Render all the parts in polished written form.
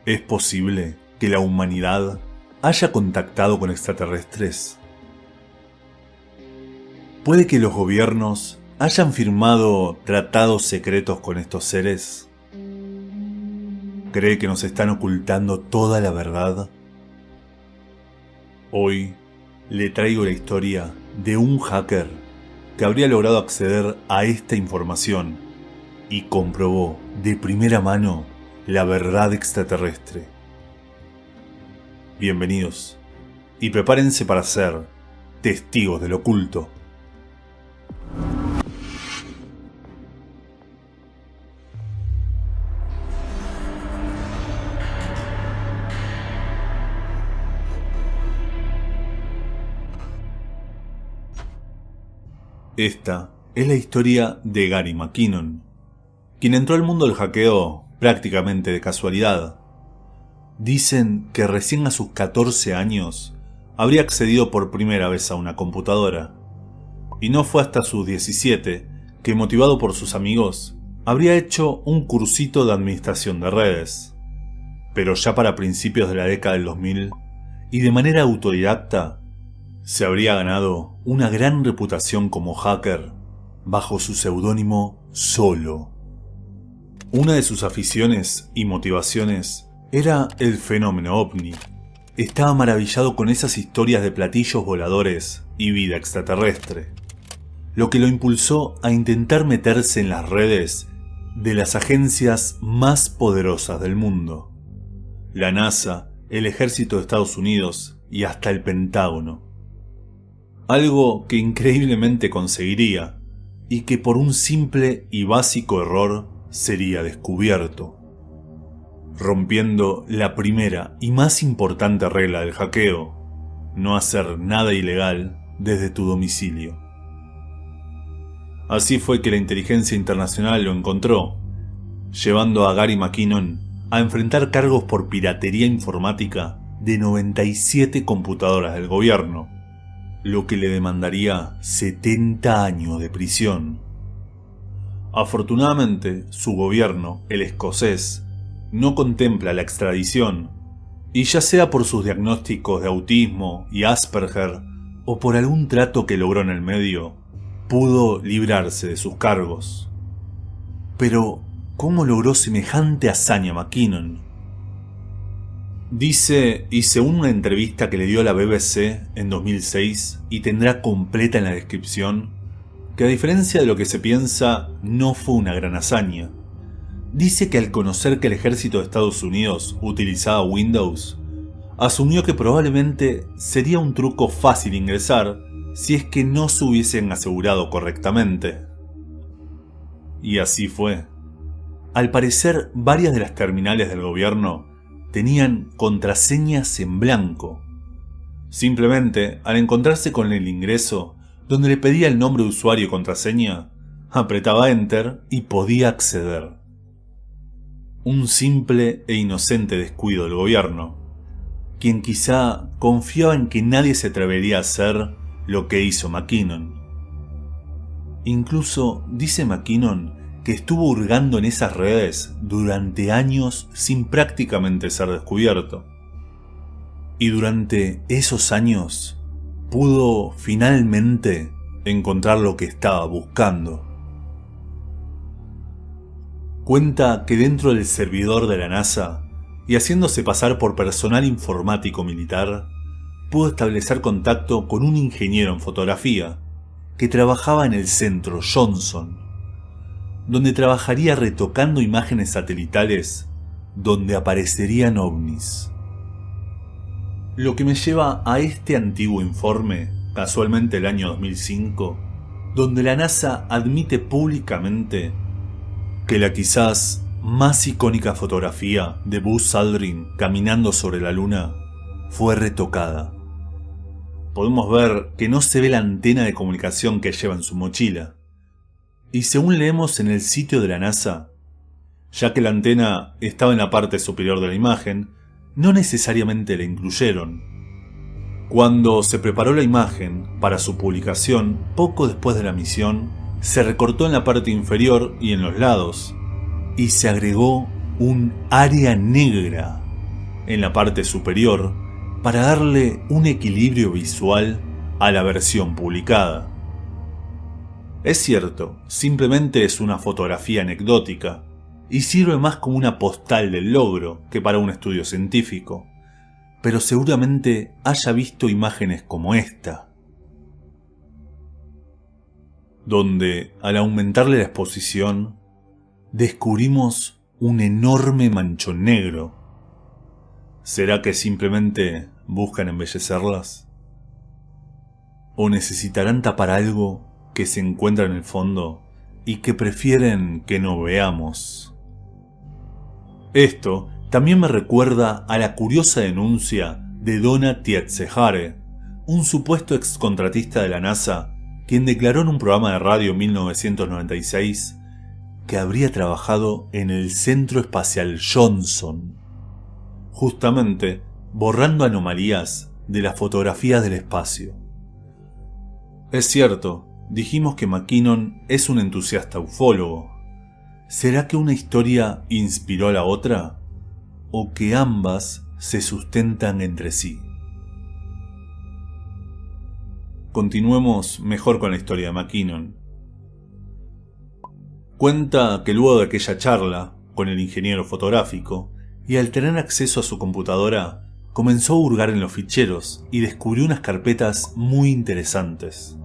¿Es posible que la humanidad haya contactado con extraterrestres? ¿Puede que los gobiernos hayan firmado tratados secretos con estos seres? ¿Cree que nos están ocultando toda la verdad? Hoy le traigo la historia de un hacker que habría logrado acceder a esta información y comprobó de primera mano la verdad extraterrestre. Bienvenidos y prepárense para ser testigos del oculto. Esta es la historia de Gary McKinnon, quien entró al mundo del hackeo prácticamente de casualidad. Dicen que recién a sus 14 años habría accedido por primera vez a una computadora, y no fue hasta sus 17 que, motivado por sus amigos, habría hecho un cursito de administración de redes. Pero ya para principios de la década del 2000, y de manera autodidacta, se habría ganado una gran reputación como hacker bajo su seudónimo Solo. Una de sus aficiones y motivaciones era el fenómeno ovni. Estaba maravillado con esas historias de platillos voladores y vida extraterrestre, lo que lo impulsó a intentar meterse en las redes de las agencias más poderosas del mundo: la NASA, el Ejército de Estados Unidos y hasta el Pentágono. Algo que increíblemente conseguiría, y que por un simple y básico error sería descubierto, rompiendo la primera y más importante regla del hackeo: no hacer nada ilegal desde tu domicilio. Así fue que la inteligencia internacional lo encontró, llevando a Gary McKinnon a enfrentar cargos por piratería informática de 97 computadoras del gobierno, lo que le demandaría 70 años de prisión. Afortunadamente, su gobierno, el escocés, no contempla la extradición, y ya sea por sus diagnósticos de autismo y Asperger, o por algún trato que logró en el medio, pudo librarse de sus cargos. Pero, ¿cómo logró semejante hazaña McKinnon? Dice, y según una entrevista que le dio a la BBC en 2006, y tendrá completa en la descripción, que a diferencia de lo que se piensa, no fue una gran hazaña. Dice que al conocer que el ejército de Estados Unidos utilizaba Windows, asumió que probablemente sería un truco fácil ingresar si es que no se hubiesen asegurado correctamente. Y así fue. Al parecer, varias de las terminales del gobierno tenían contraseñas en blanco. Simplemente, al encontrarse con el ingreso, donde le pedía el nombre de usuario y contraseña, apretaba Enter y podía acceder. Un simple e inocente descuido del gobierno, quien quizá confiaba en que nadie se atrevería a hacer lo que hizo McKinnon. Incluso dice McKinnon que estuvo hurgando en esas redes durante años sin prácticamente ser descubierto. Y durante esos años pudo finalmente encontrar lo que estaba buscando. Cuenta que dentro del servidor de la NASA, y haciéndose pasar por personal informático militar, pudo establecer contacto con un ingeniero en fotografía que trabajaba en el centro Johnson, donde trabajaría retocando imágenes satelitales donde aparecerían ovnis. Lo que me lleva a este antiguo informe, casualmente el año 2005, donde la NASA admite públicamente que la quizás más icónica fotografía de Buzz Aldrin caminando sobre la Luna fue retocada. Podemos ver que no se ve la antena de comunicación que lleva en su mochila. Y según leemos en el sitio de la NASA, ya que la antena estaba en la parte superior de la imagen, no necesariamente la incluyeron. Cuando se preparó la imagen para su publicación, poco después de la misión, se recortó en la parte inferior y en los lados, y se agregó un área negra en la parte superior para darle un equilibrio visual a la versión publicada. Es cierto, simplemente es una fotografía anecdótica y sirve más como una postal del logro que para un estudio científico, pero seguramente haya visto imágenes como esta, donde al aumentarle la exposición descubrimos un enorme manchón negro. ¿Será que simplemente buscan embellecerlas? ¿O necesitarán tapar algo que se encuentra en el fondo y que prefieren que no veamos? Esto también me recuerda a la curiosa denuncia de Donna Tietzehare, un supuesto excontratista de la NASA, quien declaró en un programa de radio en 1996 que habría trabajado en el Centro Espacial Johnson, justamente borrando anomalías de las fotografías del espacio. Es cierto, dijimos que McKinnon es un entusiasta ufólogo. ¿Será que una historia inspiró a la otra? ¿O que ambas se sustentan entre sí? Continuemos mejor con la historia de McKinnon. Cuenta que luego de aquella charla con el ingeniero fotográfico, y al tener acceso a su computadora, comenzó a hurgar en los ficheros y descubrió unas carpetas muy interesantes,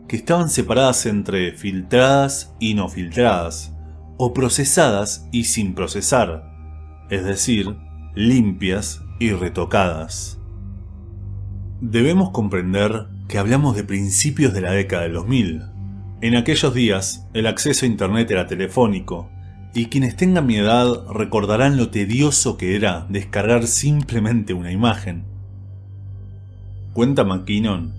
que estaban separadas entre filtradas y no filtradas, o procesadas y sin procesar, es decir, limpias y retocadas. Debemos comprender que hablamos de principios de la década del 2000. En aquellos días, el acceso a internet era telefónico, y quienes tengan mi edad recordarán lo tedioso que era descargar simplemente una imagen. Cuenta McKinnon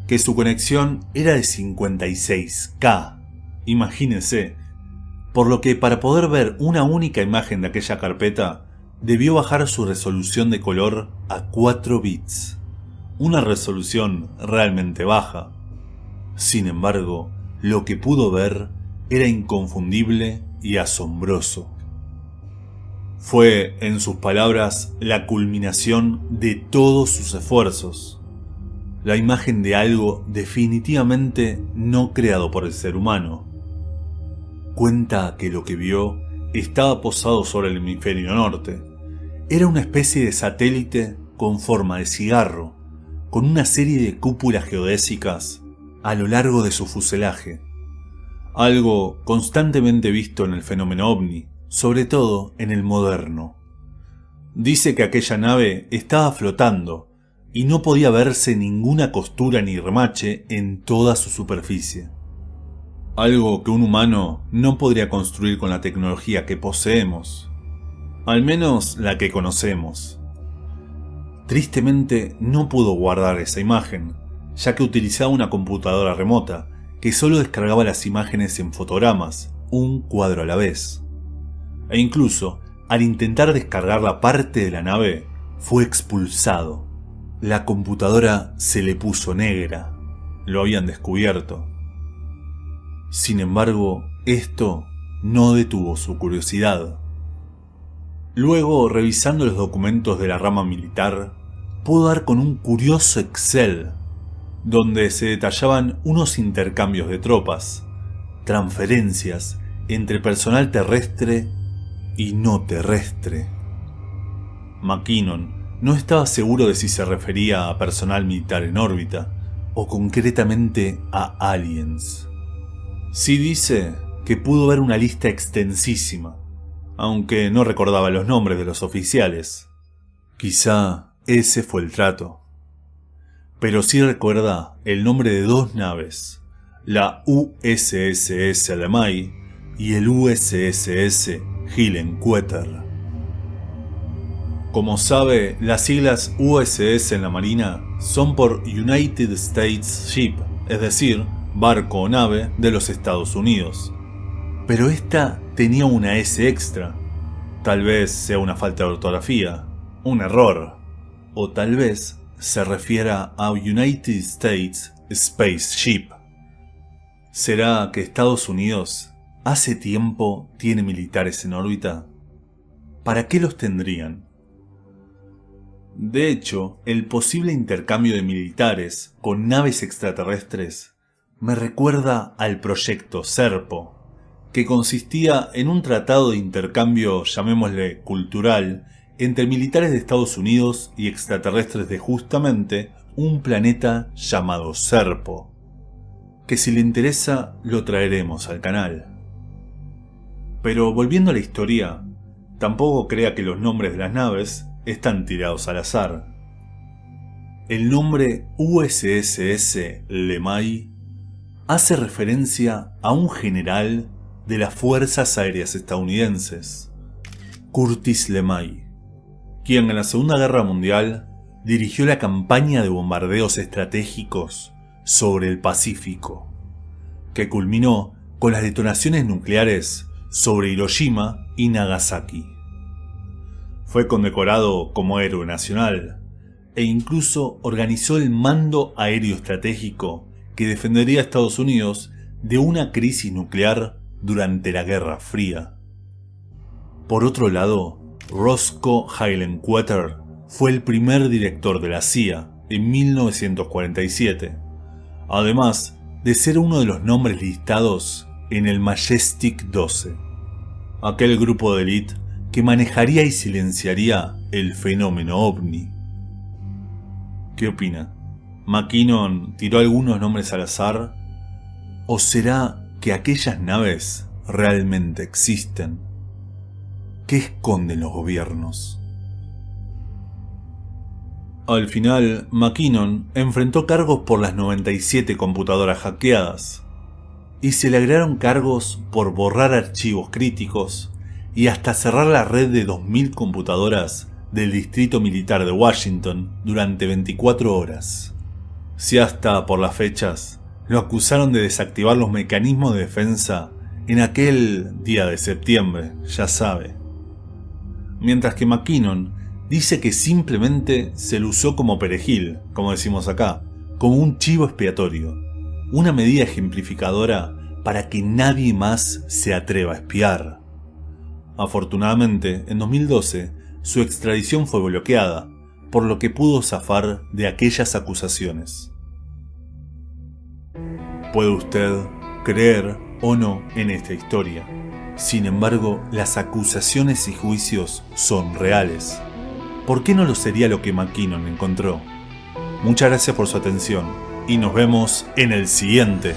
que su conexión era de 56K, imagínense, por lo que para poder ver una única imagen de aquella carpeta, debió bajar su resolución de color a 4 bits, una resolución realmente baja. Sin embargo, lo que pudo ver era inconfundible y asombroso. Fue, en sus palabras, la culminación de todos sus esfuerzos. La imagen de algo definitivamente no creado por el ser humano. Cuenta que lo que vio estaba posado sobre el hemisferio norte. Era una especie de satélite con forma de cigarro, con una serie de cúpulas geodésicas a lo largo de su fuselaje. Algo constantemente visto en el fenómeno ovni, sobre todo en el moderno. Dice que aquella nave estaba flotando y no podía verse ninguna costura ni remache en toda su superficie. Algo que un humano no podría construir con la tecnología que poseemos, al menos la que conocemos. Tristemente no pudo guardar esa imagen, ya que utilizaba una computadora remota que solo descargaba las imágenes en fotogramas, un cuadro a la vez. E incluso, al intentar descargar la parte de la nave, fue expulsado. La computadora se le puso negra. Lo habían descubierto. Sin embargo, esto no detuvo su curiosidad. Luego, revisando los documentos de la rama militar, pudo dar con un curioso Excel, donde se detallaban unos intercambios de tropas, transferencias entre personal terrestre y no terrestre. McKinnon no estaba seguro de si se refería a personal militar en órbita o concretamente a aliens. Sí dice que pudo ver una lista extensísima, aunque no recordaba los nombres de los oficiales. Quizá ese fue el trato. Pero sí recuerda el nombre de 2 naves, la USS Lemay y el USS Hillenkoetter. Como sabe, las siglas USS en la Marina son por United States Ship, es decir, barco o nave de los Estados Unidos. Pero esta tenía una S extra. Tal vez sea una falta de ortografía, un error, o tal vez se refiera a United States Space Ship. ¿Será que Estados Unidos hace tiempo tiene militares en órbita? ¿Para qué los tendrían? De hecho, el posible intercambio de militares con naves extraterrestres me recuerda al proyecto Serpo, que consistía en un tratado de intercambio, llamémosle cultural, entre militares de Estados Unidos y extraterrestres de justamente un planeta llamado Serpo, que si le interesa lo traeremos al canal. Pero volviendo a la historia, tampoco crea que los nombres de las naves están tirados al azar. El nombre USS Lemay hace referencia a un general de las Fuerzas Aéreas estadounidenses, Curtis LeMay, quien en la Segunda Guerra Mundial dirigió la campaña de bombardeos estratégicos sobre el Pacífico, que culminó con las detonaciones nucleares sobre Hiroshima y Nagasaki. Fue condecorado como héroe nacional e incluso organizó el mando aéreo estratégico que defendería a Estados Unidos de una crisis nuclear durante la Guerra Fría. Por otro lado, Roscoe Hillenkoetter fue el primer director de la CIA en 1947, además de ser uno de los nombres listados en el Majestic 12, aquel grupo de élite que manejaría y silenciaría el fenómeno ovni. ¿Qué opina? ¿McKinnon tiró algunos nombres al azar? ¿O será que aquellas naves realmente existen? ¿Qué esconden los gobiernos? Al final, McKinnon enfrentó cargos por las 97 computadoras hackeadas, y se le agregaron cargos por borrar archivos críticos y hasta cerrar la red de 2000 computadoras del Distrito Militar de Washington durante 24 horas. Si hasta por las fechas lo acusaron de desactivar los mecanismos de defensa en aquel día de septiembre, ya sabe. Mientras que McKinnon dice que simplemente se lo usó como perejil, como decimos acá, como un chivo expiatorio, una medida ejemplificadora para que nadie más se atreva a espiar. Afortunadamente, en 2012, su extradición fue bloqueada, por lo que pudo zafar de aquellas acusaciones. Puede usted creer o no en esta historia. Sin embargo, las acusaciones y juicios son reales. ¿Por qué no lo sería lo que McKinnon encontró? Muchas gracias por su atención y nos vemos en el siguiente.